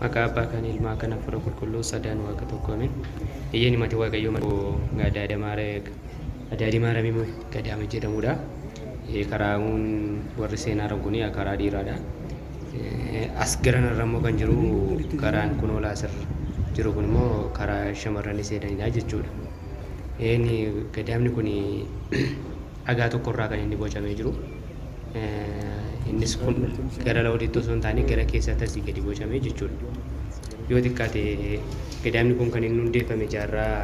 Maka abbaa kan ilmaa kan hafuura qulqulluu sadaan waaqa tokkoomin iyyeeni mati waaqayyoo madoo gadaada maaramii gadaama jedhamudha. Karaawwan warri seenaa raguni karaa dhiiraadha. As garanarra immoo kan jiru karaan kun olaa asirra jiru kun immoo karaa shamarran seenanidha jechuudha. Gadaamni kun dhagaa tokkorraa kan inni bocamee jiru. Innis kun gara laawudiitti osoo hin taane gara keessatti asii gadi bocamee jechuudha. Yoo xiqqaate gadaamni kun kan inni hundeeffame jaarraa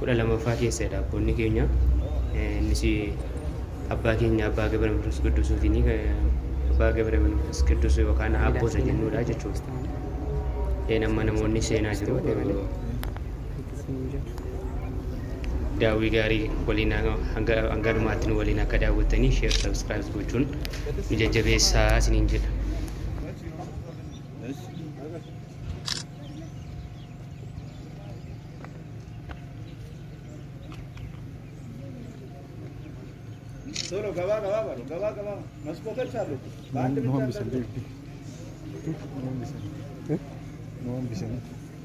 12ffaa keessadha abboonni keenya. Innis abbaa keenya abbaa Gabra Manfas Qidduusiitiin abbaa Gabra Manfas Qidduus yookaan abboota jennudha jechuudha. Amma namoonni seenaa jiru. Daawwii gaarii waliin hanga dhumaatti nu waliin akka daawwattanii share subscribe gochuun nu jajjabeessaa isiniin jedha. Solo gaba mascoota chalu baandi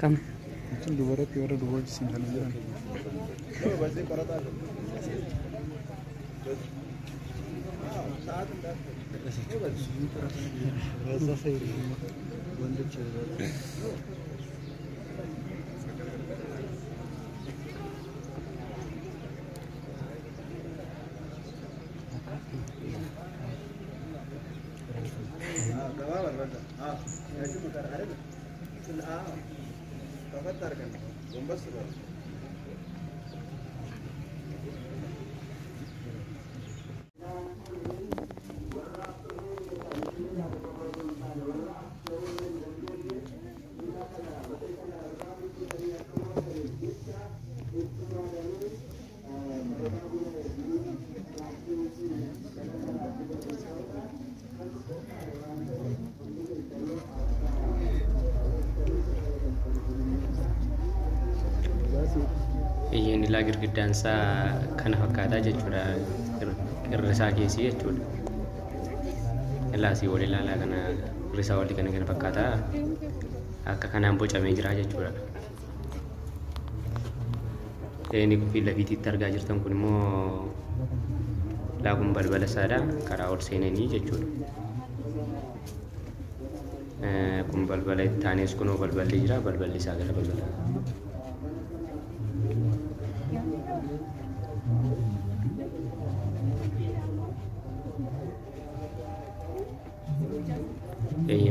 Kam? Itu dubaratti warra dubartii sin kana jiran. Basii qorataa jiru. Iyyeeni laa girgiddaan isaa kana fakkaataa jechuudha. Irra isaa keessi jechuudha. Ilaasii wal ilaalaa kana irra isaa walii kana fakkaataa akka kanaan bocamee jira jechuudha. Inni kufi lafiititti argaa jirtan kun immoo laagun balbala isaadha. Karaa ol seenanii jechuudha. Kun balbala itti aanes kunoo balballi jira. Balballi isaa gara balbala.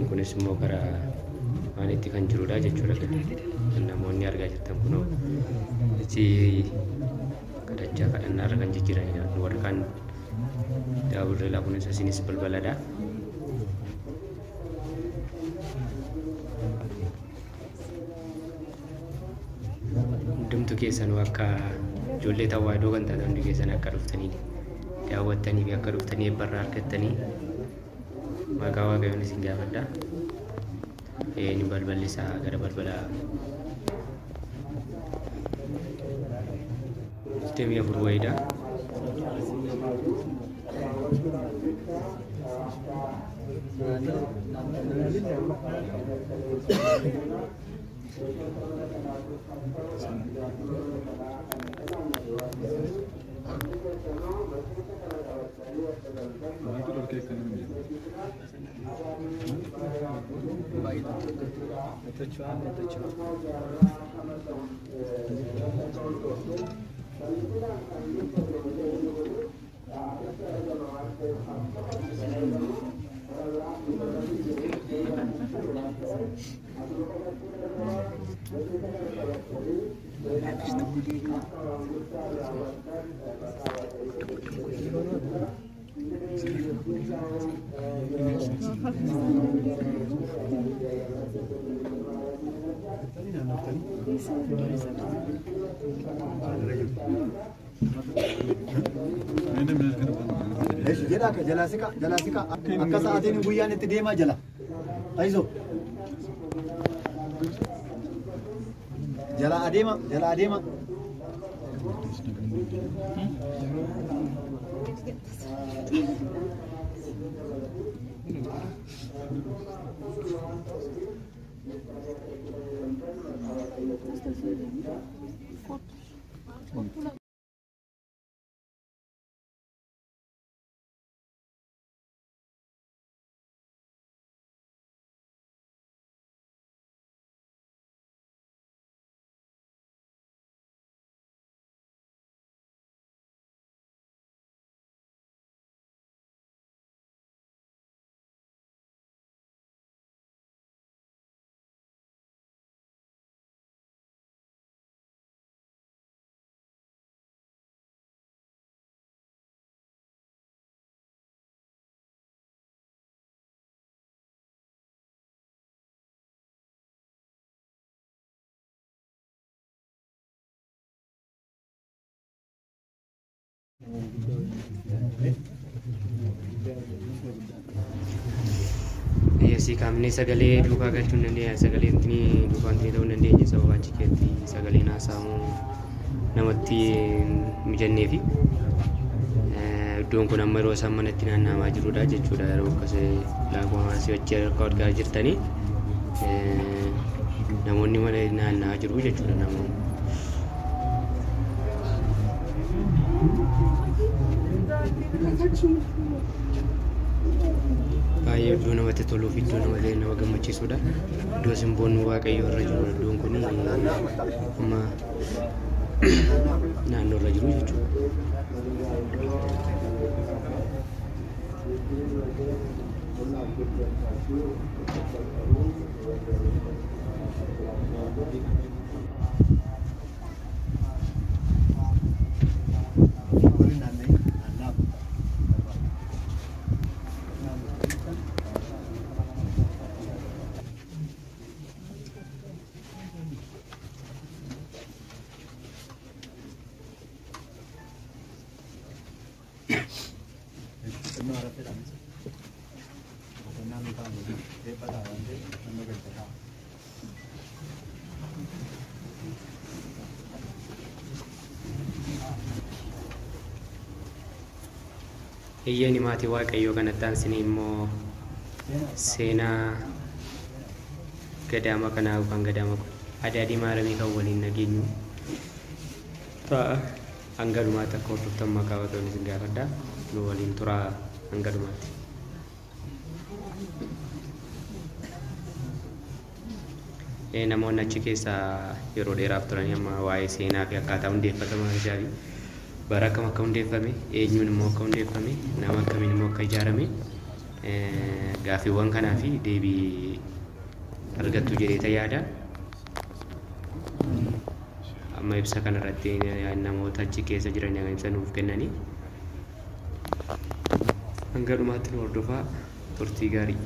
Kunis immoo karaa maalitti kan jirudha jechuudha. Namoonni argaa jirtan kunoo itti kadhachaa kadhannaarra kan jijjiiranidha. Warri kaan daawwirra laa kunis asinis balbaladha. Hundumtu keessanuu akka ijoollee tawaahidoo kan taatan hundi keessan akka dhuftanii daawwattanii fi akka dhuftanii eebbarraa argattanii maqaa waaqayyoon isin gaafadha. Inni balballi isaa gara balbala 24 wayiidha. Jala jalasika akka sa'aatiin guyyaan itti deemaa jala. Aizo. Jala adeema. Si kami sagalee duukaa galchuun dandeenya sagalee intini duukaan ta'uu dandeenya sababa achi keessatti sagalee naasamu namatti mijannee fi iddoon kun amma yeroo isaan manatti naanna'amaa jirudha jechuudha yeroo akkasii laaguma asii wajji akka argaa jirtanii namoonni mana naanna'aa jiru jechuudha namoonni. Baay'ee iddoo namatti toluu fi iddoo nama gammachiisudha. Iddoo simboonni waaqayyoo irra jiru iddoon kun amma naannoo irra jiru jechuudha. Iyyaani maatii waaqayyoo kanatti aansanii immoo seenaa gadaama kanaa yookaan gadaama Adaadii Maaramii kan waliin nageenyu ta'a hanga dhumaatti akka hordoftan maqaa waaqayyoon isin gaafadha nu waliin turaa hanga dhumaatti. Namoonni achi keessa yeroo dheeraaf turanii amma waa'ee seenaa fi akkaataa hundeeffatamaa isaa fi bara akkam akka hundeeffame eenyuun immoo akka hundeeffame nama akkamiin immoo akka ijaarame gaaffiiwwan kanaa fi deebii argattu jedhee yaada. Amma ibsa kanarratti namoota achi keessa jiran ibsa nuuf kennanii hanga dhumaatti nu hordofaa turtii gaarii.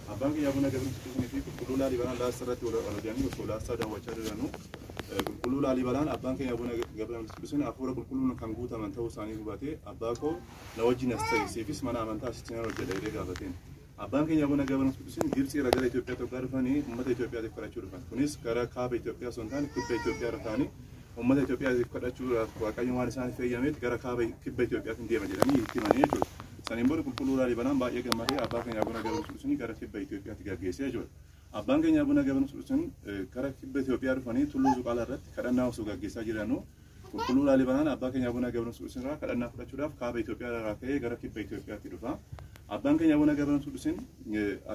Abang yang guna gabung ini kululu lali balan las serat orang yang itu las ada wajah dulu kululu lali balan abang yang guna gabung ini aku orang kululu kangguta mantau sani kubate abako lawajin asai sifis mana mantau asistinan orang jadi gabatin abang yang guna gabung ini Gibsi raga Ethiopia tu karfani umat Ethiopia tu keracurkan kunis kara kab Ethiopia sontan kubbe Ethiopia ratani umat Ethiopia tu keracur kayu warisan feyamit kara kab kubbe Ethiopia tu dia menjadi itu mana itu Sanimbola kululu lali balan ba yega mari abang yang guna gabung ini kara kubbe Ethiopia tiga gese aja abang yang guna gabung ini kara kubbe Ethiopia rufani tulu zukala rat kara nau suga gesa jiranu qulqulluu Laalibalaan abbaa keenya Abuna Gabra Masquulis irraa kadhannaa fudhachuudhaaf kaaba Itoophiyaa irraa ka'ee gara kibba Itoophiyaatti dhufa. Abbaan keenya Abuna Gabra Masquulis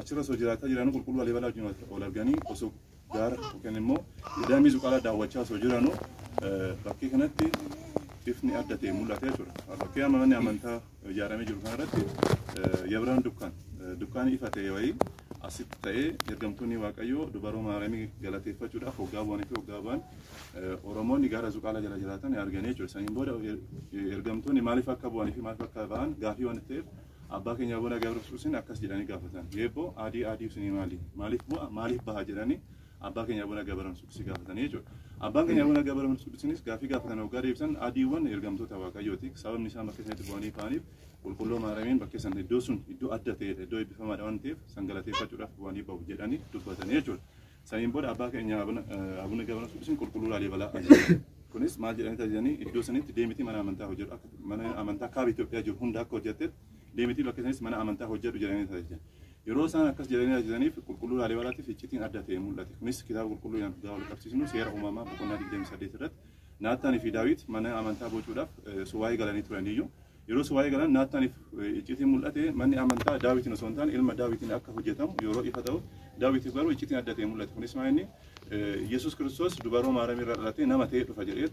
achirra osoo jiraataa jiran qulqulluu Laalibalaa wajjin wal arganii osoo gaara yookiin immoo Idaamii Zuqaalaa daawwachaa osoo jiranu bakkee kanatti ifni adda ta'e mul'atee ture. Bakkee manni amantaa ijaaramee jiru kanarratti Yabiraan dukkaanni ifa ta'e wayii asitti ta'ee ergamtoonni Waaqayyoo dubaroo Maariyaamii galateeffachuudhaaf hoggaa bu'anii fi hoggaa bu'an Oromoonni gaara Zuqaalaa jala jiraatan arganii jiru. Saniin booda ergamtoonni maaliif akka bu'anii fi maaliif akka ba'an gaafii waan ta'eef abbaa keenya Abuna Gabra Masquulis akkas jedhanii gaafatan. Yeeboo adii isinii maaliif bu'a maaliif baha jedhanii abbaa keenya Abuna Gabra Masquulis gaafatanii jechuudha. Abbaan keenya Abuna Gabra Masquulis gaafii gaafatan hoggaa deebisan adiiwwan ergamtoota Waaqayyooti. Sababni isaa bakka sanatti bu'anii ba'aniif qulqulluu Maariyaamiin bakkee san iddoo sun iddoo adda ta'edha. Iddoo eebbifamaadha waan ta'eef san galateeffachuudhaaf bu'anii bahu jedhanii dubbatanii jechuudha. Saniin booda abbaa keenya Abuna Gabra Masquulis qulqulluu Laalibalaa ajajani. Kunis maal jedhanii tajaajilan iddoo sanitti deemiti mana amantaa hojjetu akka mana amantaa kaaba Itoophiyaa jiru hunda akka hojjetteet deemiti bakka sanis mana amantaa hojjetu jedhanii tajaajila. Yeroo isaan akkas jedhanii ajajaniif qulqulluu Laalibalaatiif iccitiin adda ta'e mul'ate. Kunis kitaaba qulqulluu yaan wal qabsiisnu seera uumamaa boqonnaa 28 irratti Naataanii fi Daawit mana amantaa bocuudhaaf suwaayii galanii turaniyyuu yeroo suwaayii galan Naataaniif iccitiin mul'ate manni amantaa Daawitiin osoo hin taane ilma Daawitiin akka hojjetamu yeroo ifa ta'u Daawitiif garuu iccitiin adda ta'e mul'ate. Kunis maal Yesuus Kiristoos dubaroo Maariyaamii irraa dhalatee nama ta'ee dhufa jedhee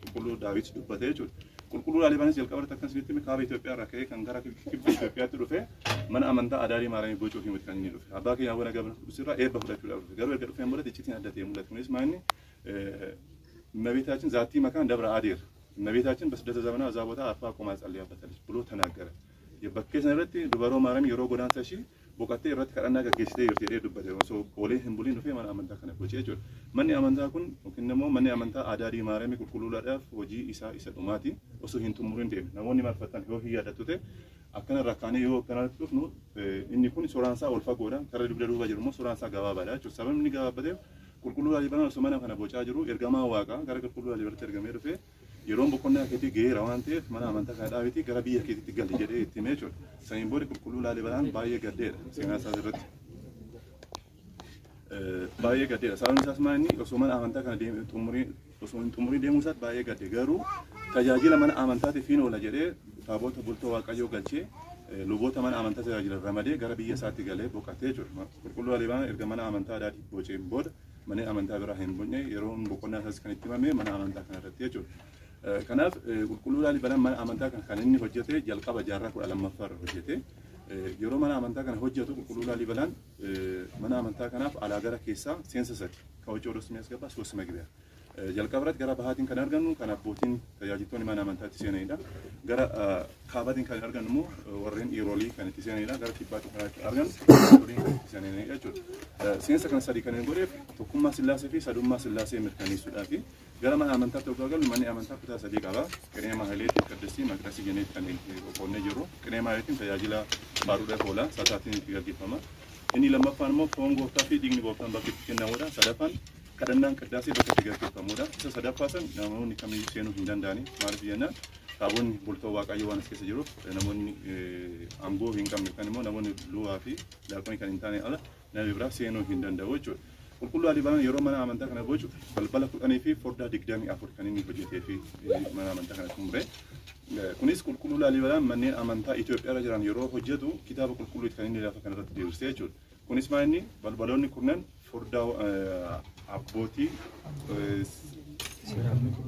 qulqulluu Daawit dubbatee jechuudha. Qulqulluu Laalibaanis jalqabarratti akkasitti kaaba Itoophiyaa irraa ka'ee kan gara kibba Itoophiyaatti dhufe mana amantaa Adaarii Maariyaamii bocuuf himati kan inni dhufe. Abbaa keenya Abuna Gabra Masquulis irraa eebba fudhachuudhaaf dhufe. Garuu erga dhufeen booda iccitiin adda ta'e mul'ate. Kunis maal እመቤታችን ዛቲ መካን ደብረ አዴር እመቤታችን በስደተ ዘመኗ እዛ ቦታ አርፋ ቆማ ጸልያበታለች ብሎ ተናገረ። የበከ ሰነረት ዱበሮ ማርያም የሮ ጎዳንሳ ሺ ቦቀቴ ረት ከረና ገገስቴ ይርቴ ዱበቴ ሶ ቆሌ ህምቡሊ ነው ፈማን አመንታ ከነ ቦቼ ጆ ማን አመንታ ኩን ወክነሞ ማን አመንታ አዳሪ ማርያም ቁልቁሉ ለዳፍ ወጂ ኢሳ ዱማቲ ኦሶ ሂንቱ ሙሩን ዴም ናሞኒ ማርፈታን ሆ ያዳቱቴ አከነ ራካኔ ዮ ከናት ዱፍ ነው እኒ ኩን ሶራንሳ ወልፋ ጎዳ ከረ ዱብደሩ ባጅርሞ ሶራንሳ ገባ ባላቹ ሰበም ኒ ገባ በደ qulqulluu Laalibalaa osoo mana kana bocaa jiru ergamaa waaqaa gara qulqulluu Laalibalatti ergamee dhufe yeroon boqonnaa keetii geera waan ta'eef mana amantaa kana dhaabiti gara biyya keetiitti galli jedhee itti himee jechuudha. Saniin booda qulqulluu Laalibalaan baay'ee gaddeedha seenaa isaa irratti. Baay'ee gaddeedha. Sababni isaas maal inni osoo mana amantaa kana xumurii deemuu isaatti baay'ee gadde garuu tajaajila mana amantaatiif hin oola jedhee taabota bultoo Waaqayyoo galchee luboota mana amantaa tajaajilan ramadee gara biyya isaatti galee boqotee jira. Qulqulluu Laalibalaan erga mana amantaa Adaadii boceen booda mana amantaa biraa hin bonye yeroo boqonnaa isaas kan itti himame mana amantaa kana irratti jechuudha. Kanaaf qulqulluu Laalibalaan mana amantaa kana kan inni hojjete jalqaba jaarraa 12ffaa irra hojjete. Yeroo mana amantaa kana hojjetu qulqulluu Laalibalaan mana amantaa kanaaf alaagara keessaa seensa sadi ከውጭ ወደ ውስጥ የሚያስገባ 3 መግቢያ jalqabarratti gara bahaatiin kan argannu kan abbootiin tajaajiltoonni mana amantaatti seenanidha. Gara kaabaatiin kan argannu immoo warreen dhiirolii kan itti seenanidha. Gara kibbaatiin kan argannu warreen kan itti seenanidha jechuudha. Seensa kana sadii kan hin godheef tokkummaa Sillaasee fi sadummaa Sillaasee mirkaneessuudhaaf gara mana amantaatti yoo galu manni amantaa kutaa sadii qaba. Qinee Maahaleetii, Qaddasii, Maqdasii jennee kan qoqqoodnee jirru. Qinee Maahaleetiin tajaajila baaruudhaaf oola. Sataatiin itti gaggeeffama. Inni lammaffaan immoo foon gooftaa fi dhiigni gooftaan bakka itti kennamudha. Sadaffaan kadhannaan qiddaasee bakka itti gaggeeffamudha. Isa sadaffaasan namoonni kamiyyuu seenuu hin danda'ani. Maaliif jennaan taabonni bultoo Waaqayyoo waan as keessa jiruuf namoonni aangoo hin qabne kan immoo namoonni luwaa fi daaqonii kan hin taane ala namni biraa seenuu hin danda'u jechuudha. Qulqulluu Laalibalaan yeroo mana amantaa kana bocu balbala 10 fi foddaa 24 kan inni hojjetee fi mana amantaa kana xumure. Kunis qulqulluu Laalibalaan manneen amantaa Itoophiyaa irra jiran yeroo hojjetu kitaaba qulqulluu kan inni lafa kanarratti deebisee jechuudha. Kunis maal inni balbaloonni kurnan foddaa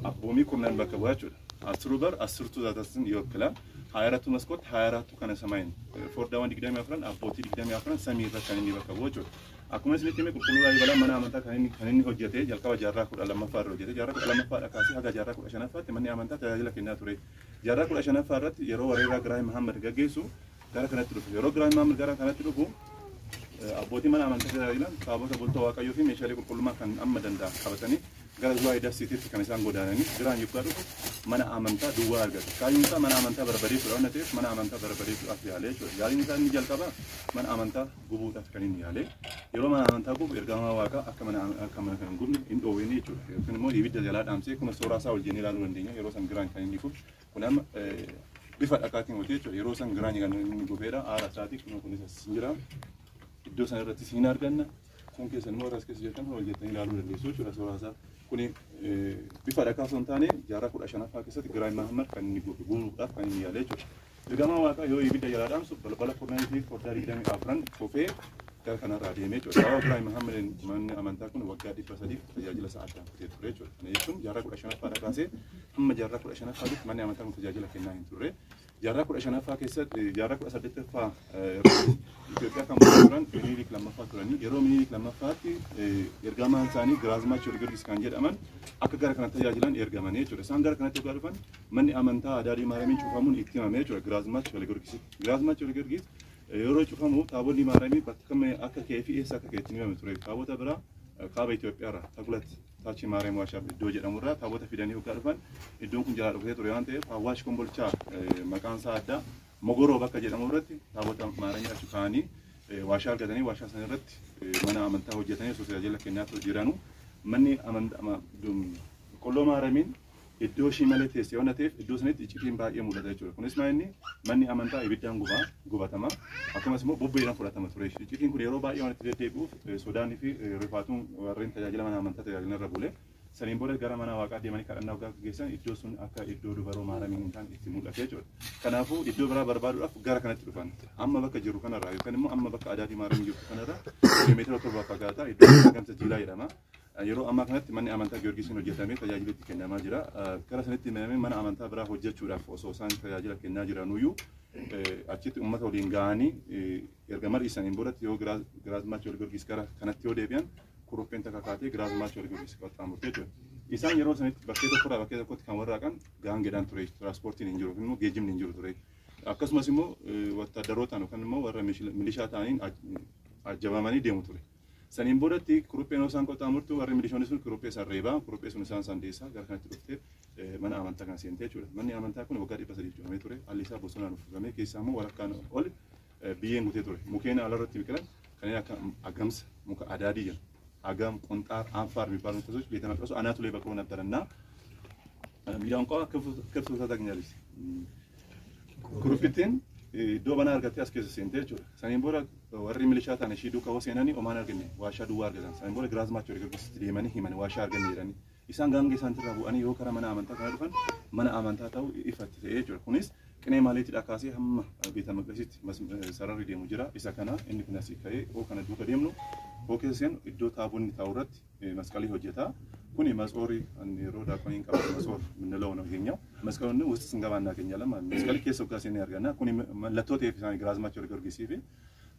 abboomii kurnan bakka bu'aa jechuudha. Asiruu bar asirtuu zaatasin yookiin 24 መስኮት 24 kana samayin foddaawwan 24 abbootii 24 samii irra kan inni bakka bu'aa jechuudha. Akkuma isinitti hime qulqulluu Laalibalaan mana amantaa kan inni hojjete jalqaba jaarraa 12ffaa irra hojjete. Jaarraa 12ffaa kaasee haga jaarraa 15ffaatti manni amantaa tajaajila kennaa ture. Jaarraa 15ffaa irratti yeroo wareegaa Giraay Mahammad gaggeessu gara kanatti dhufu. Yeroo Giraay Mahammad gara kanatti dhufu abbootii mana amantaa tajaajilan taabota bultoo Waaqayyoo fi meeshaalee qulqullummaa kan amma danda'an qabatanii gara Zuwaayii Dassiititti kan isaan godaananii Giraan yookaan dhufu mana amantaa duwwaa argatu. Kaayyoon isaa mana amantaa barbadeessuudha waan ta'eef mana amantaa barbadeessuudhaaf yaalee jechuudha. Yaaliin isaa inni jalqaba mana amantaa gubuudhaaf kan inni yaalee yeroo mana amantaa gubu ergamaa Waaqaa akka mana kan gubne hin dhoowwine jechuudha. Yookiin immoo ibidda jalaa dhaamsee kuma sooraasaa ol jennee ilaaluu dandeenya yeroo san Giraan kan inni gubu kun amma bifa dhaqaatiin hojii jechuudha. Yeroo san Giraan kan inni gubeedha aara isaatii kunis jira. Iddoo sana irratti siin arganna kan keessan immoo irras keessa jirtan wal jettanii ilaaluu dandeessu jechuudha sooraasaa. Kuni bifa dhagaa osoo hin taane jaarraa 15ffaa keessatti Giraany Mahammad kan inni guuruudhaaf kan inni yaale jechuudha. Ergamaa Waaqaa yoo ibidda jalaa dhaamsu balbala kurnanii fi foddaa 24 cufee gara kanarraa deemee jechuudha. Sababa Giraany Mahammadin manni amantaa kun waggaa 300 tajaajila isaa addaan kutee ture jechuudha. Kana jechuun jaarraa 15ffaa kaasee hamma jaarraa 15ffaatti manni amantaa kun tajaajila kennaa hin turre. Jaarraa 15ffaa keessatti jaarraa 18ffaa Itoophiyaa kan turan Minilik lammaffaa turanii yeroo Minilik lammaffaatti ergamaan isaanii Giraazmaach Walgirgis kan jedhaman akka gara kanatti tajaajilan ergamanii jechuudha. Isaan gara kanatti yoo dhufan manni amantaa Adaadii Maariyaamiin cufamuun itti himamee jechuudha Giraazmaach Walgirgis. Giraazmaach Walgirgis yeroo cufamu taabonni Maariyaamii bakka akka kee fi eessa akka keetti himame ture. Taabota biraa kaaba Itoophiyaarraa Tagulat Taachi Maariyaam Waashaa iddoo jedhamurraa taabota fidanii hoggaa dhufan iddoon kun jalaa dhufee ture waan ta'eef Awwaash Kombolchaa maqaan isaa addaa Mogoroo bakka jedhamu irratti taabota Maariyaamii achi kaa'anii waashaa argatanii waashaa sana irratti mana amantaa hojjetanii osoo tajaajila kennaa jiranu manni amantaa Qolloo Maariyaamiin iddoo ishii malee teessee waan ta'eef iddoo sanitti icciitiin baay'ee mul'ata jechuudha. Kunis maa'inni manni amantaa ibiddaan gubatama akkasumas immoo bobbeedhaan fudhatama ture. Icciitiin kun yeroo baay'ee waan itti deddeebi'uuf sodaanii fi rifaatuun warreen tajaajila mana amantaa tajaajilan irra bulee saniin booda gara mana waaqaa deemanii kadhannaa waggaa geessan iddoo sun akka iddoo dubaroo Maariyaamiin hin taane itti mul'ate jechuudha. Kanaafuu iddoo biraa barbaaduudhaaf gara kanatti dhufan. Amma bakka jiru kanarraa yookaan immoo amma bakka Adaadii Maariyaamiin jirtu kanarraa kiiloomeetira 7 fagaataa iddoo Gamsa Jiilaa jedhama. Yeroo ammaa kanatti manni amantaa Giyoorgisiin hojjetamee tajaajila itti kennamaa jira. Gara sanitti mana amantaa biraa hojjechuudhaaf osoo isaan tajaajila kennaa jiranuyyuu achitti uummata waliin ga'anii erga mari'isaniin boodatti yoo Giraazmaach Walgirgis gara kanatti yoo deebi'an kurupheen takka kaatee Giraazmaach Walgirgis qaxxaamurtee jechuudha. Isaan yeroo sanitti bakkee tokkorraa bakkee tokkotti kan warraaqan gaangeedhaan ture, tiraanspoortiin hin jiru, immoo geejjibni hin jiru ture. Akkasumas immoo wattaaddarootaan yookaan immoo warra milishaa ta'aniin ajjabamanii deemu ture. Saniin boodatti kurupheen isaan qaxxaamurtu warri milishoonni sun kuruphee isaan reebaa, kuruphee sun isaan sandeessaa gara kanatti dhuftee mana amantaa kana seentee jechuudha. Manni amantaa kun waggaa 300 cufamee ture, haalli isaa bosonaan uffifamee keessaa immoo walakkaan ol biyyeen gutee ture. Mukkeen alarratti biqilan kanneen akka agamsa, muka adaadii jedhamu. Agam, Qonxaar, Anfaar የሚባሉ እንስሶች ቤተ መቅደሱ አናቱ ላይ በቅሎ ነበርና ሚዳንቋ ከፍቶታ ታገኛለች። ኩሩፊትን ዶባና አርጋቴ አስከሰ ሴንቴቹ ሰኔን ቦራ ወሪ ሚሊሻ ታነ ሺዱ ከወሰናኒ ኦማን አርገኒ ዋሻ ዱዋ አርገዛን ሰኔን ቦራ ግራዝማቸው ወርገስ ዲመኒ ሂመን ዋሻ አርገኒ ይራኒ ኢሳን ጋንጌ ሳንትራቡ አኒ ዮ ከራ መና አመንታ ካዱፈን መና አመንታ ታው ኢፈት ተኤቹ ኩኒስ ቅኔ ማለት ዳካሴ ሀማ ቤተ መቅደሲት ሰራሪ ደሙ ጅራ ኢሳ ከና እኒ ኩናሲ ከይ ኦ ከነ ዱከ ደምኑ ኦኬሴን ኢዶ ታቡኒ ታውረት መስቀሊ ሆጀታ ኩኒ መስኦሪ አንሮ ዳኮኒን ቀባ መስኦር ምንለው ነው ይሄኛው መስቀሉን ውስጥ ስንገባ እናገኛለን ማለት መስቀል ከሰው ጋር ሲነ ያርጋና ኩኒ ለቶቴ ፊሳኒ ግራዝማቸው ወርገስ ሲፊ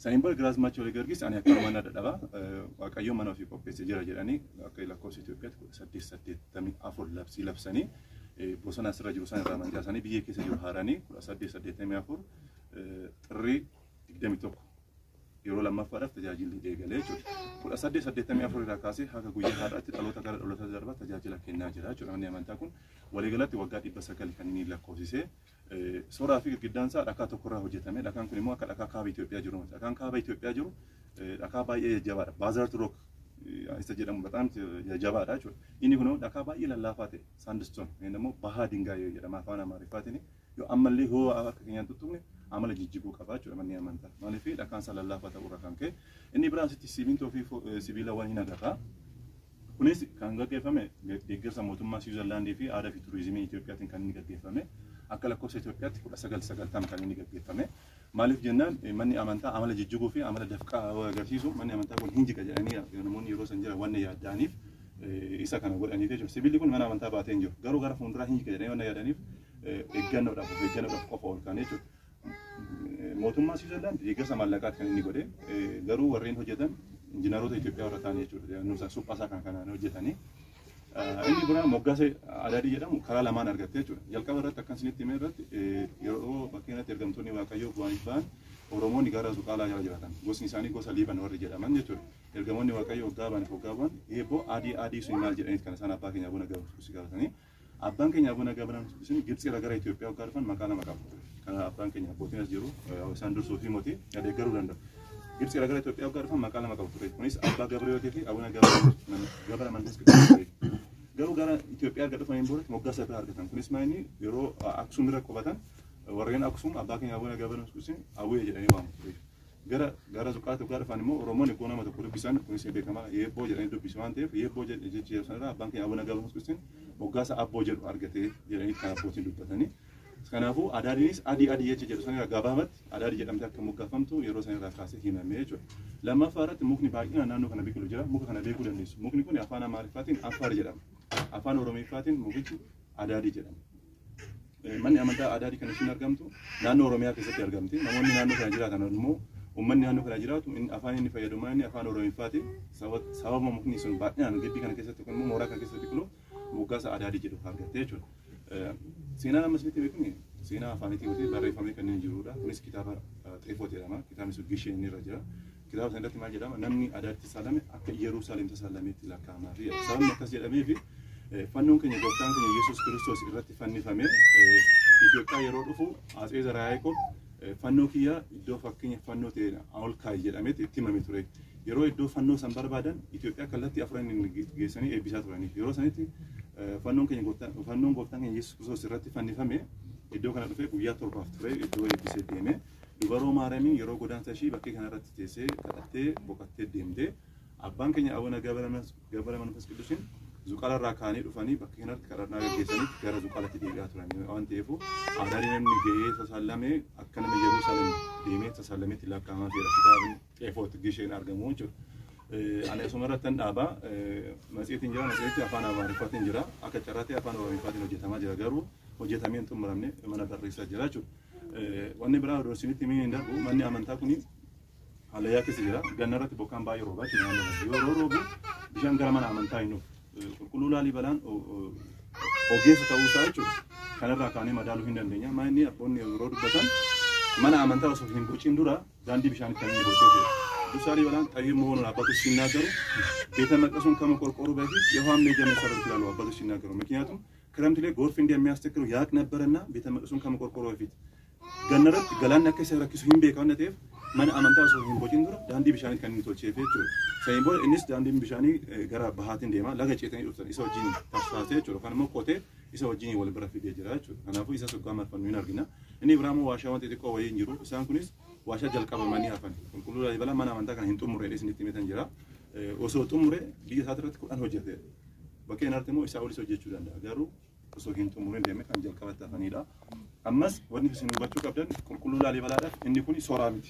ሰኒን ቦል ግራዝማቸው ወርገስ አኒ አከማና ደደባ ዋቀዮ ማናው ፊ ኮፔስ ጀራ ጀራኒ አከይ ለኮስ ኢትዮጵያ ሰዲስ ሰዲት ተሚ አፎር ለብሲ ለብሰኒ ቦሰና ስራጅሩ ሳን ራማን ያሳኒ ቢዬ ከሰ ጀራ ሃራኒ ሰዲስ ሰዲት ተሚ አፎር ጥሪ ይደሚቶክ yeroo lammaaffaadhaaf tajaajilli eegalee jechuudha. Kudha saddeettamii afur irraa kaasee haga guyyaa har'aatti dhaloota gara dhaloota darba tajaajila kennaa jira jechuudha. Manni amantaa kun waliigalatti waggaa 900 kan inni lakkoofsisee sooraa fi girgiddaan isaa dhakaa tokkorraa hojjetame. Dhakaan kun immoo akka dhakaa kaaba Itoophiyaa jiru. Dhakaan kaaba Itoophiyaa jiru dhakaa baay'ee jajjabaadha. Baazalt rook isa jedhamu በጣም jajjabaadha jechuudha. Inni kun dhakaa baay'ee lallaafaa ta'e saandiston inni immoo bahaa dingaayoo jedhama afaan Amaariffaatiin yoo ammallee hoo akka keenyaan tuttuqne amala jijjiguu qabaa jechuudha manni amantaa. Maaliif dhakaan isaa lallaafaa ta'uu irraa kan ka'e inni biraan sitti sibiiltoo fi sibiilawwan hin agarra. Kunis kan gaggeeffame deeggarsa mootummaa Siwiizerlaandii fi aadaa fi turizimii Itoophiyaatiin kan inni gaggeeffame. Akka lakkoofsa Itoophiyaatti 1990 kan inni gaggeeffame. Maaliif jennaan manni amantaa amala jijjiguu fi amala dafqaa agarsiisu manni amantaa kun hin jiga jedhanii namoonni yeroo san jira wanna yaadaniif isa kana godhaniif jechuudha. Sibiilli kun mana amantaa baatee hin jiru. Garuu gara fuulduraa hin jiga jedhanii wanna yaadaniif eeggannoodhaaf qofa ol kan jechuudha. Mootummaa Siwiizerlaand deeggarsa maallaqaatti kan inni godhe garuu warreen hojjetan injiinaroota Itoophiyaa warra ta'an jechuudha. Nuusa suphaasaa kan kanaan hojjetanii inni biraan moggaasa Adaadii jedhamu karaa lamaan argatte jechuudha. Jalqaba irratti akkan isinitti himee irratti yeroo bakkeenatti ergamtoonni Waaqayyoo bu'anii ba'an Oromoonni gara Zuqaalaa jala jiraatan. Gosni isaanii gosa Liiban warri jedhaman jechuudha. Ergamoonni Waaqayyoo waggaa ba'aniif eeboo adii sun maal jedhaniit kan isaan abbaa keenya Abuna Gabra gaafatanii abbaan keenya Abuna Gabra Gibxi irraa gara Itoophiyaa waggaa dhufan maqaa nama qabu. Kana abbaan keenya abbootiin as jiru isaan dursoo fi mootii deeggaruu danda'u. Gibxi irraa gara Itoophiyaa waggaa dhufan maqaa nama qabu ture. Kunis abbaa Gabriyootii fi Abuna Gabra Mandas ture. Garuu gara Itoophiyaa erga dhufaniin booda moggaasa irraa argatan. Kunis maayini yeroo Aksum irra qubatan warreen Aksum abbaa keenya Abuna Gabra Awwee jedhanii waamu ture. gara zuqaatu gara afaan immoo Oromoon ikkoo nama tokko dubbisan kunis beekama yeeboo jedhanii dubbisu waan ta'eef yeeboo jechi sanarraa abbaan keenya abuna gabaa muskusin moggaasa abboo jedhu argatee jedhanii kan abbootiin dubbatanii. Kanaafuu adaadiinis adii jechi jedhu sanirraa gabaabatti adaadii jedhamte akka moggaafamtu yeroo sanirraa kaasee himamee jechuudha. Lammaffaa irratti mukni baay'inaan naannoo kana biqilu jira. Muka kana beekuu dandeessu. Mukni kun afaan Amaariffaatiin Affaar jedhama. Afaan Oromiffaatiin mukichi adaadii jedhama. Manni amantaa adaadii kan isheen argamtu naannoo Oromiyaa keessatti argamti. Namoonni naannoo kana jiraatan immoo ummanni naannoo kana jiraatu afaan inni fayyadamu inni afaan Oromiffaatiin sababa mukni sun baay'inaan gibbii kana keessatti kun mooraa kana keessatti biqilu moggaasa adaadii jedhu argattee jechuudha. Seenaan ammas miti beekuni seenaa afaaniitiin barreeffamee kan inni jirudha. Kunis kitaaba Xeefoo jedhama. Kitaabni sun Gishee inni irra jira. Kitaaba sana irratti maal jedhama namni adaatti saalame akka Yerusaalem tasaalameetti lakkaa'amaa fi sababni akkas jedhamee fi fannoon keenya gooftaan keenya Yesuus Kiristoos irratti fannifame Itoophiyaa yeroo dhufu Atsee Zara Yaaqoob fannoo kiyyaa iddoo fakkeenya fannoo ta'e ol kaa'i jedhametti itti himame ture. Yeroo iddoo fannoo san barbaadan Itoophiyaa kallattii afuran geessanii eebbisaa turaniif yeroo sanitti fannoon gooftaan keenya Yesuus Kiristoos irratti fannifame iddoo kana dhufee guyyaa 7 ture iddoo eebbisee deeme. Dubaroo Maariyaamiin yeroo godaansa ishii bakkee kanarratti teessee kadhattee boqottee deemte. Abbaan keenya Abuna Gabra Manfas Qidduusiin zuqalarraa kaanii dhufanii bakkee kanatti kadhannaa gaggeessanii gara zuqalatti deebi'aa turan waan ta'eef adaadii namni gahee tasaallamee akka nama Yerusaalem deemee tasaallameetti lakkaa'amaa jira. Kitaabni Xeefootti Gisheen argamu jechuudha. Ani asuma irratti dhaabaa matseetiin jira matseetti afaan Amaariffaatiin jira akka carraatee afaan Oromiffaatiin hojjetamaa jira garuu hojjetamee hin xumuramne mana barreessaa jira jechuudha. Wanni biraa dorsinitti himee hin darbu manni amantaa kuni hallayyaa keessa jira. Ganna irratti bokkaan baay'ee roobaa jira. Yeroo roobu bishaan gara mana amantaa hin dhufu. Qulqulluu Laalibalaan ogeessa ta'uu isaa jechuudha. Kanarraa kaanee madaaluu hin dandeenya. Manni abboonni yeroo dubbatan mana amantaa osoo hin bociin dura daandii bishaanitti kan inni bocee jira. ቅዱስ ላሊበላን ጠቢብ መሆኑን አባቶች ሲናገሩ ቤተ መቅደሱን ከመቆርቆሩ በፊት የውሃም ሜዳ መሰረት ይላሉ አባቶች ሲናገሩ። ምክንያቱም ክረምት ላይ ጎርፍ እንደሚያስቸግረው ያቅ ነበርና ቤተ መቅደሱን ከመቆርቆሩ በፊት ገነረት ገላን ነከሰ ረክሱ ሂም ቤካውነት ተፍ ማን አመንታ ሰው ሂም ቦጪን ዱራ ዳንዲ ቢሻኒ ከኒቶች የፈቹ ሰይምቦል እንስ ዳንዲ ቢሻኒ ገራ ባህት እንደማ ለገጨተኝ ዱፍተን ኢሶ ጂኒ ታስፋቴ ቹ ከነሞ ኮቴ ኢሶ ጂኒ ወል ብረፍ ዲጀራቹ አናፉ ኢሳ ሱጋ ማርፈን ይናርግና እኔ ብራሞ ዋሻ ወንት ጥቆ ወይ እንጅሩ ኢሳን ኩኒስ ዋሻ ጀልቀበ ማኒ አፈን ቁልቁሉ ላሊበላ ማን አመንታ ከን ሂንጡ ሙሬ ዲስ ኒት ሜተን ጅራ ኦሶ ጡሙሬ ቢየ ሳትረት ቁጣን ሆጀተ በከናርተሞ ኢሳውል ኢሶ ጀቹ ዳንዳ ጋሩ ኦሶ ሂንጡ ሙሬ እንደመ ካን ጀልቀበታ ፈኒዳ አማስ ወኒ ሲኑባቸው ቀብደን ቁልቁሉ ላሊበላ እንዲ ኩኒ ሶራሚት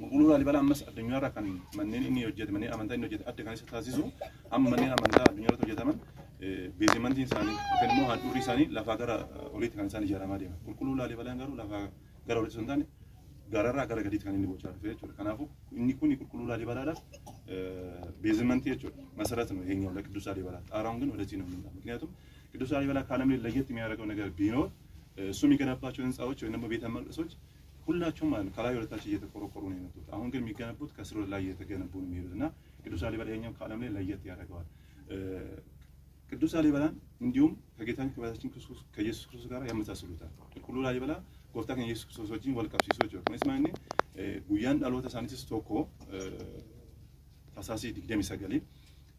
ቁልቁሉ ላሊበላ አማስ አደኛራ ካን ማንኔ እኒ ሆጀት ማንኔ አመንታ እኒ ሆጀት አደ ካን ሲታሲሱ አም ማንኔ አመንታ አደኛራ ሆጀታመን ቤዚመንቲን ሳኒ ከነሞ ሀዱሪ ሳኒ ለፋገራ ኦሊት ካን ሳኒ ጀራማ ዲማ ቁልቁሉ ላሊበላ ጋሩ ለፋገራ ኦሊት ሳኒ ጋራራ ጋራ ገዲት ካን እኒ ቦቻ ፈየቹ ከናፉ እኒ ኩኒ ቁልቁሉ ላሊበላ ዳ ቤዚመንት የቹ መሰረት ነው ይሄኛው ለቅዱስ ላሊበላ ጣራውን ግን ወደዚህ ነው የሚመጣው ምክንያቱም ቅዱስ ላሊበላ ካለም ላይ ለየት የሚያደርገው ነገር ቢኖር እሱ የሚገነባቸው ህንጻዎች ወይ ደግሞ ቤተ መቅደሶች ሁላቸውም ማለት ከላይ ወደ ታች እየተቆረቆሩ ነው የመጡት። አሁን ግን የሚገነቡት ከስር ላይ እየተገነቡ ነው የሚሄዱትና ቅዱስ ላሊበላ የኛው ካለም ላይ ለየት ያደርገዋል። ቅዱስ ላሊበላን እንዲሁም ከጌታችን ከጌታችን ክርስቶስ ከኢየሱስ ክርስቶስ ጋር ያመሳስሉታል። ቁልቁሉ ላሊበላ ጎፍታ ከኢየሱስ ክርስቶስ ወጂን ወልቀብሲሶች ወከነስ ማኒ ጉያን ዳሎታ ሳኒስ ቶኮ ታሳሲ ዲግደም ይሰገሊ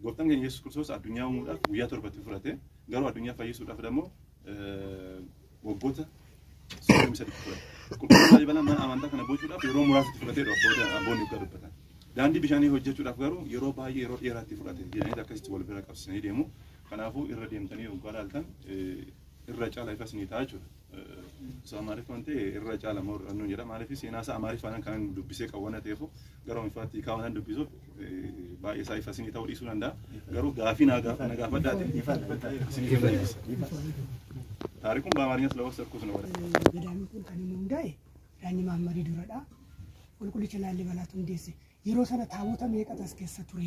ጎፍታን ከኢየሱስ ክርስቶስ አዱኛው ሙዳፍ ጉያ ተርበት ፍረተ ጋሩ አዱኛ ፈይሱ ዳፍ ደግሞ ወጎተ ሶም ሰድ ቁልቁሉ ላሊበላ ማን አማንታ ከነ ቦቹ ዳፍ የሮ ሙራስ ፍረተ ዶቦደ አቦን ይቀርበታል ዳንዲ ቢሻኒ ሆጀቹ ዳፍ ጋሩ የሮ ባይ የሮ የራት ፍረተ የኔ ታከስት ወልበራ ቀብስኔ ደሙ ከናፉ ይረደምተኒ ወጋላልተን ይረጫ ላይ ፈስኒ ታቹ ሰማሪፍ አንተ ይረጫ ለሞር ነው ይራ ማለፊ ሲናሳ አማሪፍ አን ካን ዱብሴ ቀወነ ተይፎ ጋሩ ሚፋቲ ካዋን ዱብዞ ባይ ሳይ ፈስኒ ታው ዲሱ እንዳ ጋሩ ጋፊና ነጋፈዳት ይፈታ ታሪኩን በአማርኛ ስለወሰድኩት ነው ወደ ገዳሚኩን ከነሙ እንዳይ ያኒ ማመሪ ዱረዳ ቁልቁል ይችላል ላሊበላቱ እንደዚህ የሮሰነ ታቦተ መቀጠስ አስከሰ ቱሪ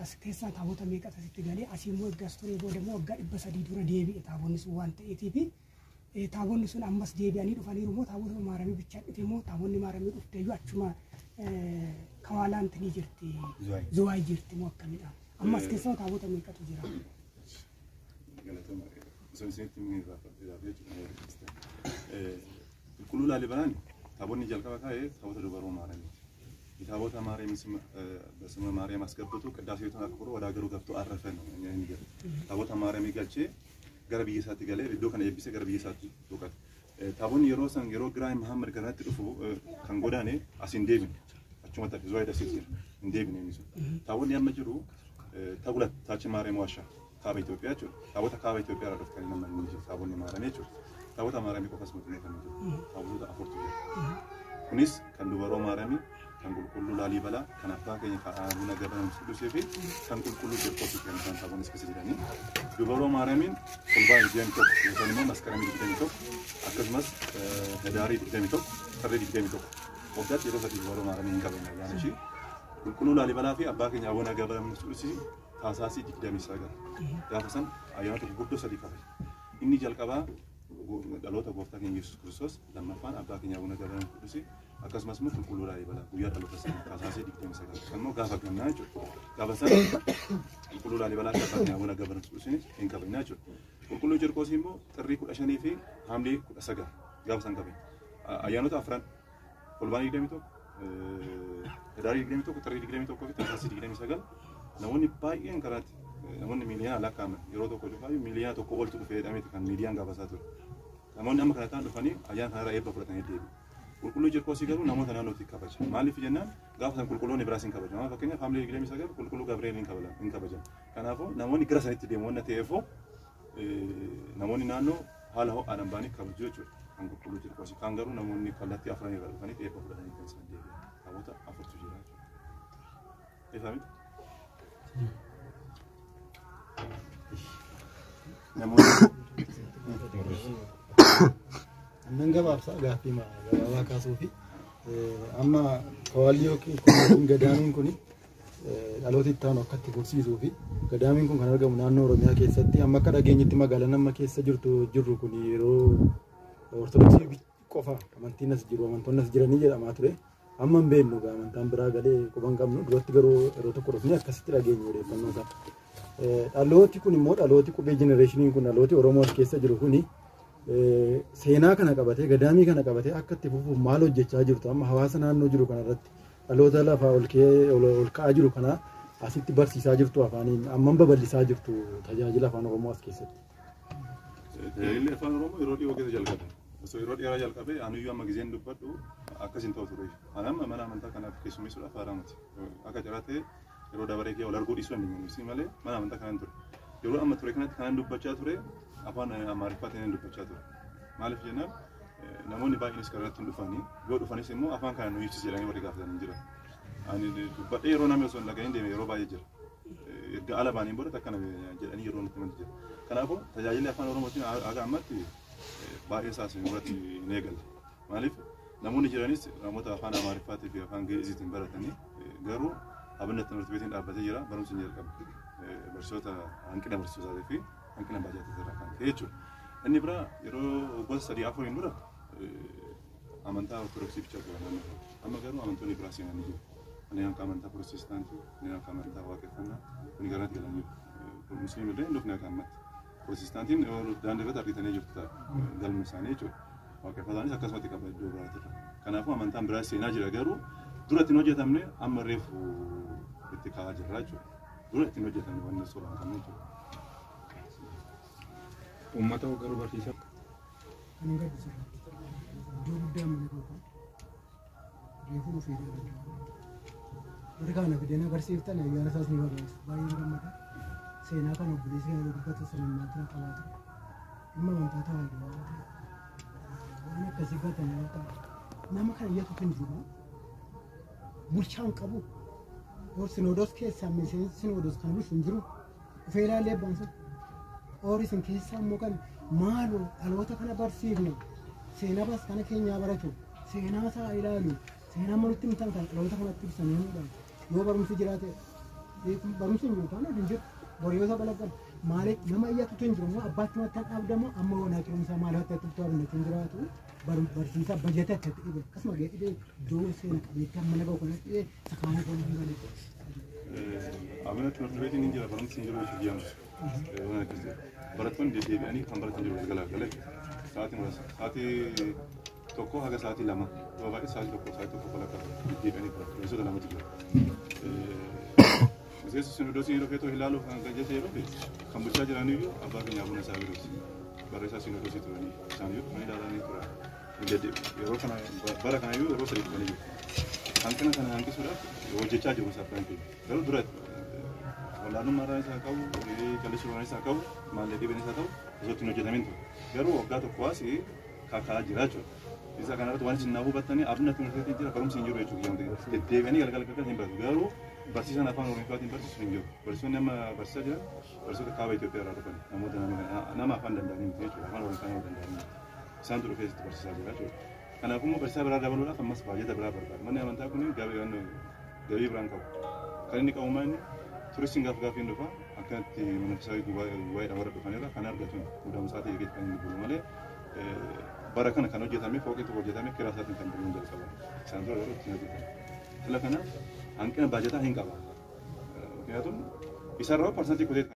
አስከሰ ታቦተ መቀጠስ ትገሊ አሲሞ ጋስቶሪ ወደሞ ወጋ ይበሰዲ ዱረ ዴቢ ታቦንስ ዋንተ ኢቲፒ ታቦንሱን አምባስ ዴቢ አኒ ዱፋኒ ሩሞ ታቦተ ማረሚ ብቻ ኢቲሞ ታቦኒ ማረሚ ዱፍ ደዩ አቹማ ከዋላንት ኒጅርቲ ዙዋይ ጅርቲ ሞከሚዳ አምባስ ከሰው ታቦተ መቀጠስ ጅራ ቁልቁሉ ላሊበላን ታቦኒ ጀልቀባ ካየ ታቦተ ዱበሮ ማረሚ ታቦተ ማርያም በስመ ማርያም አስገብቶ ቅዳሴው ተናክሮ ወደ ሀገሩ ገብቶ አረፈ ነው የሚገርም ታቦተ ማርያም ይገልጬ ገረብዬ ሳት ገለ ዶ ከነ የቢሰ ገረብዬ ሳት ዶቀት Taabonni yeroo san yeroo Giraay Muhammad garaatti dhufu kan godaane as hin deebine. Achuma tafi zuwa idasiis jira. Hin deebine inni sun. Taabonni amma jiru Tagulat Taachi Maariyaam Waashaa kaaba Itoophiyaa jechuudha. Taabota kaaba Itoophiyaa irraa dhufanii nama inni jiru. Taabonni maaramee jechuudha. Taabota maaramee qofas mutune kan jiru. Taabota afurtu jira. Kunis kan dubaroo maaramee kan qulqulluu Laalibalaa kan abbaa keenya Abuna Gabra Qudusii fi kan qulqulluu Qiirqos kan isaan taabonni keessa jiranii. Dubaroo maaramiin fulbaana 21 yookaan immoo maskarama 21 akkasumas hedaarii 21 sarree 21 waggaatti yeroo sadii dubaroo maaramiin hin qaban ayyaana ishii qulqulluu Laalibalaa fi abbaa keenya Abuna Gabra Qudusii taasaasii 29 gaafa san ayyaanota gurguddoo sadii qaban. Inni jalqabaa dhaloota gooftaa keenya Yesuus Kiristoos lammaffaan abbaa keenya Abuna Gabra Qudusii akkasumas immoo qulqulluu Laalibalaa guyyaa dhaloota isaa taasaasii 29 kan immoo gaafa gannaa jechuudha. Gaafa san qulqulluu Laalibalaa fi abbaa keenya Abuna Gabra Qudusii hin qabannaa jechuudha. Qulqulluu Qiirqos immoo xirrii 15 fi haamlee 19 gaafa san qaban. Ayyaanota afran fulbaana 21 hedaarii 21 xirrii 21 fi taasaasii 29 namoonni baay'een karaatti namoonni miiliyoona lakkaa'aman yeroo tokko dhufaayu miiliyoona tokko oltu dhufee jedhameeti kan miidiyaan gaafasaa ture. Namoonni amma kana ta'an dhufanii ayyaana kanarraa eebba fudhatanii deebi'u. Qulqulluu Qiirqos garuu namoota naannootti kabaja. Maaliif jennaan gaafa san qulqulloonni biraas hin kabajamu. Fakkeenyaaf haamlee 29 qulqulluu Gabrieel hin kabajamu. Kanaafuu namoonni gara sanitti deemu waan ta'eefoo namoonni naannoo haala ho'aadhaan ba'anii kabaju jechuudha. Kan qulqulluu Qiirqos kan garuu namoonni kallattii afran irraa dhufanii eebba fudhatanii kan isaan deebi'an. Namoota afurtu jira jechuudha. Eefaami? Annan gabaabsaa gaaffii gabaabaa kaasuu fi amma kawaalli yookiin gadaamiin kun dhaloota itti aanu akkatti gorsiisuu fi gadaamiin kun kan argamu naannoo Oromiyaa keessatti amma akka dhageenyitti magaalaan amma keessa jirru kun yeroo Ortodoksii qofa amantiin as jiru amantoonni as jiranii jedhamaa ture. Amma hin beeknu amantaan biraa galee quban qabnu duratti garuu yeroo tokko dhufnee akkasitti dhageenyu odeeffannoo isaa. Dhalooti kun immoo dhalooti qubee jenereeshiniin kun dhalooti Oromoo as keessa jiru kuni seenaa kana qabatee gadaamii kana qabatee akka itti fufuuf maal hojjechaa jirtu amma hawaasa naannoo jiru kanarratti dhaloota lafaa ol ka'aa jiru kana asitti barsiisaa jirtu afaaniin amman babal'isaa jirtu tajaajila afaan Oromoo as keessatti. Tajaajilli afaan Oromoo yeroo dhiyoo keessa jalqabe. Osoo yeroo dheeraa jalqabe anuyyuu amma gizeen dubbadhu akkasiin ta'u ture. Anamma mana amantaa kanaaf keessummeessuudhaaf haaraa miti. Akka jiraate yeroo dabaree kee ol arguu dhiisuu hin dandeenye malee mana amantaa kanaan ture. Yeroo amma ture kanatti kanan dubbachaa ture afaan Amaariffaatiin dubbachaa ture. Maaliif jennaan namoonni baay'eenis kanarratti hin dhufanii yoo dhufanis immoo afaan kana nu ibsi jedhanii warri gaafatan jira. Ani dubbadhee yeroo namni osoo hin dhagahin deeme yeroo baay'ee jira. Erga ala baaniin booda akkana jedhanii yeroo nutti himantu jira. Kanaafuu tajaajilli afaan Oromootiin haga ammatti baay'ee isaas irratti hin eegalle. Maaliif namoonni jiranis namoota afaan Amaariffaatii fi afaan Geeziitiin baratanii garuu abinatti timirti beetiin dhaabbatee jira barumsi hin jalqabu. Barsiisota hanqina barsiisotaa fi hanqina baajaatii irraa kan ka'e jechuudha. Inni biraa yeroo gosa sadii afuriin dura amantaa Ortodoksii bicha qaban amma garuu amantoonni biraa seenanii jiru. Ani akka amantaa Pirotestaantii, ani akka amantaa Waaqeffannaa kuni garatti galanii jiru. Musliimii illee hin dhufne akka ammatti. Pirotestaantiin daandii irratti argitanii jirtu galma isaanii jechuudha. Waaqeffataanis akkasumatti qaba iddoo biraatti. Kanaafuu amantaan biraa seenaa jira garuu dura ittiin hojjetamne amma reefu itti ka'aa jirra jechuudha. Dura ittiin hojjetamne wanni suuraan kan jechuudha. Uummata garuu barsiisaa. Kan gaddisa. Iddoo guddaa mana tokko. Reefuu dhufee jira. Warri kaan fideen agarsiiftan ayyaana isaas ni barbaachisa. Baay'ee gammada. Seenaa kan obboleessi kan dubbatu sirnaatiin qabaatu. Dhimma amantaa ta'aa waan akkasii gatan yoo ta'u nama kan iyyatu kan jiru bulchaan qabu Sinoodos keessaa miseensi Sinoodos kan bulchu hin jiru dhufee ilaalee baansa oorisin keessaa immoo kan maaloo dhaloota kana barsiifnu seenaa bas kana keenyaa baratu seenaa isaa ilaalu seenaa malutti himtan kan dhaloota kanatti ibsan yoo barumsi jiraate barumsi hin jiru taanaan hin jiru boriyoota balaggan maaliif nama iyyatutu hin jiru immoo abbaatti mattaan dhaabdamu amma wanaa qirumsaa maaliif akka itti to'atu hin jiraatu barsiisaa bajata akka itti dhibe akkasuma geedhee iddoo seena qabeettii amma lafa kana dhibee sakaana kan hin galee. Abina timirti beetiin hin jira barumsi hin jiru jechuudha jedhamu. Barattoonni deddeebi'anii kan baratan jiru galagalee sa'aatii tokko haga sa'aatii lama yoo baay'ee sa'aatii tokko walakkaa deddeebi'anii baratu lamatu jira. Miseensi Sinodoosii yeroo feetoo ilaaluuf kan jecha yeroo kan bulchaa jiraniyyuu abbaa keenya Abuna Saabirooti. barreessaa sinodosii turanii isaan iyyuu dhufanii ilaalanii turan. Yeroo kana bara kana iyyuu yeroo sadii dhufanii jiru. Hanqina kana hanqisuudhaaf hojjechaa jiru saffaan keenya. Garuu dura wallaalummaadhaan isaa qabu, callisuudhaan isaa qabu, maallee dhibeen isaa ta'u osoo ittiin hojjetamin ture. Garuu waggaa tokko as kaa'aa jira jechuudha. Isa kanarratti waan isin naa hubattanii abdii tunuutii jira barumsi hin jiru jechuudha. Deddeebi'anii galgala hin baratu. Garuu barsiisaan afaan Oromootiin barsiisu hin jiru. Barsiisonni amma barsiisaa jiran barsiisota kaaba Itoophiyaa irraa dhufan namoota nama afaan danda'anii miti jechuudha. Afaan Oromoo nama danda'anii isaantu dhufee asitti barsiisaa jira jechuudha. Kanaafuu immoo barsiisaa biraa dabaluudhaaf ammas baajata biraa barbaada. Manni amantaa kun gabii biraan qabu. Kan inni qabu maali? Turistiin gaafiin dhufa akkanatti manafisaabii gubaa'eedhaan warra dhufanirra kan argatu muudamsaa ta'e kan inni bulu malee bara kana kan hojjetame fooqii tokko hojjetame kiraa isaatiin kan buluun jalqaba. Isaan dura yeroo ittiin hojjetan. Sila kana hanqina baajataa hin qaba. ምክንያቱም ይሰራው ፐርሰንት